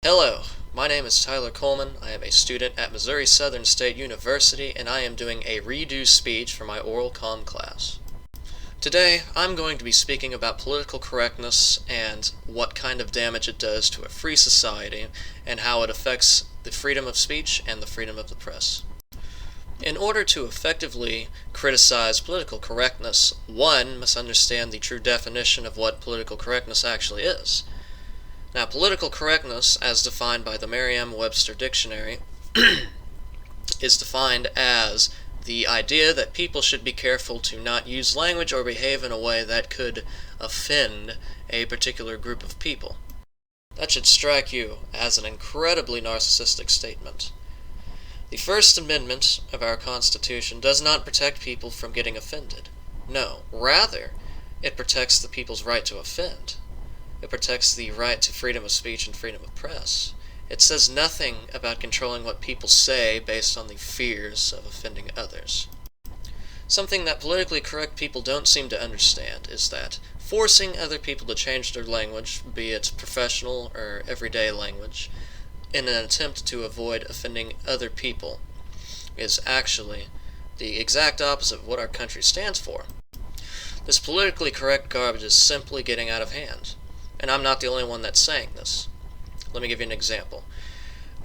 Hello, my name is Tyler Coleman. I am a student at Missouri Southern State University, and I am doing a redo speech for my oral comm class. Today, I'm going to be speaking about political correctness and what kind of damage it does to a free society, and how it affects the freedom of speech and the freedom of the press. In order to effectively criticize political correctness, one must understand the true definition of what political correctness actually is. Now, political correctness, as defined by the Merriam-Webster Dictionary, is defined as the idea that people should be careful to not use language or behave in a way that could offend a particular group of people. That should strike you as an incredibly narcissistic statement. The First Amendment of our Constitution does not protect people from getting offended. No, rather, it protects the people's right to offend. It protects the right to freedom of speech and freedom of press. It says nothing about controlling what people say based on the fears of offending others. Something that politically correct people don't seem to understand is that forcing other people to change their language, be it professional or everyday language, in an attempt to avoid offending other people, is actually the exact opposite of what our country stands for. This politically correct garbage is simply getting out of hand. And I'm not the only one that's saying this. Let me give you an example.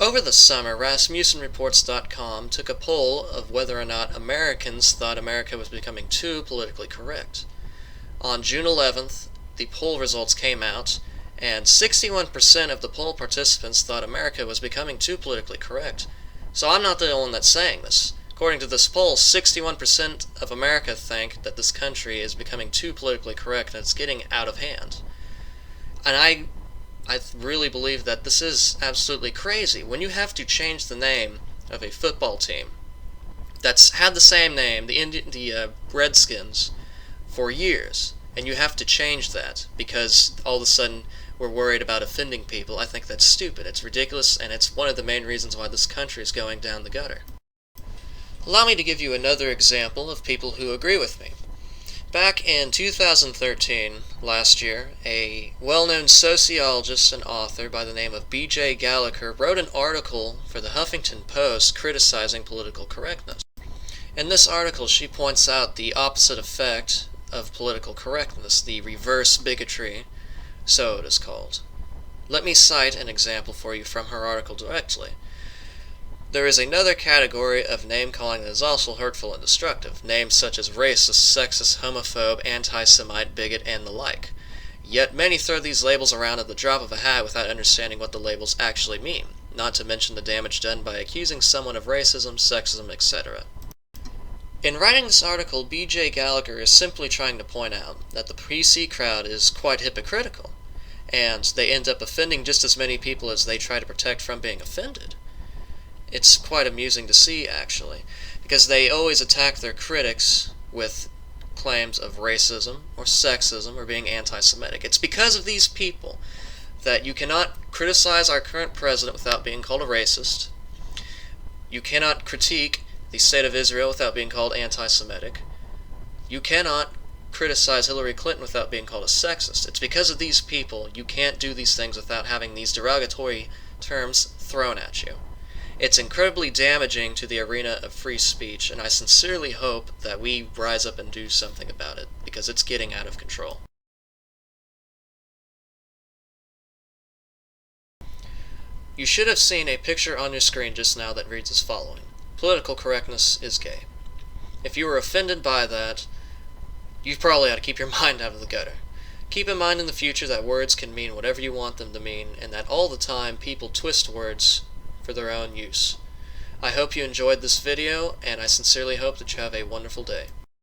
Over the summer, RasmussenReports.com took a poll of whether or not Americans thought America was becoming too politically correct. On June 11th, the poll results came out, and 61% of the poll participants thought America was becoming too politically correct. So I'm not the only one that's saying this. According to this poll, 61% of America think that this country is becoming too politically correct and it's getting out of hand. And I really believe that this is absolutely crazy. When you have to change the name of a football team that's had the same name, the Redskins, for years, and you have to change that because all of a sudden we're worried about offending people, I think that's stupid. It's ridiculous, and it's one of the main reasons why this country is going down the gutter. Allow me to give you another example of people who agree with me. Back in 2013, last year, a well-known sociologist and author by the name of B.J. Gallagher wrote an article for the Huffington Post criticizing political correctness. In this article, she points out the opposite effect of political correctness, the reverse bigotry, so it is called. Let me cite an example for you from her article directly. There is another category of name-calling that is also hurtful and destructive, names such as racist, sexist, homophobe, anti-Semite, bigot, and the like. Yet many throw these labels around at the drop of a hat without understanding what the labels actually mean, not to mention the damage done by accusing someone of racism, sexism, etc. In writing this article, B.J. Gallagher is simply trying to point out that the PC crowd is quite hypocritical, and they end up offending just as many people as they try to protect from being offended. It's quite amusing to see, actually, because they always attack their critics with claims of racism or sexism or being anti-Semitic. It's because of these people that you cannot criticize our current president without being called a racist. You cannot critique the state of Israel without being called anti-Semitic. You cannot criticize Hillary Clinton without being called a sexist. It's because of these people you can't do these things without having these derogatory terms thrown at you. It's incredibly damaging to the arena of free speech, and I sincerely hope that we rise up and do something about it, because it's getting out of control. You should have seen a picture on your screen just now that reads as following. Political correctness is gay. If you were offended by that, you probably ought to keep your mind out of the gutter. Keep in mind in the future that words can mean whatever you want them to mean, and that all the time people twist words for their own use. I hope you enjoyed this video, and I sincerely hope that you have a wonderful day.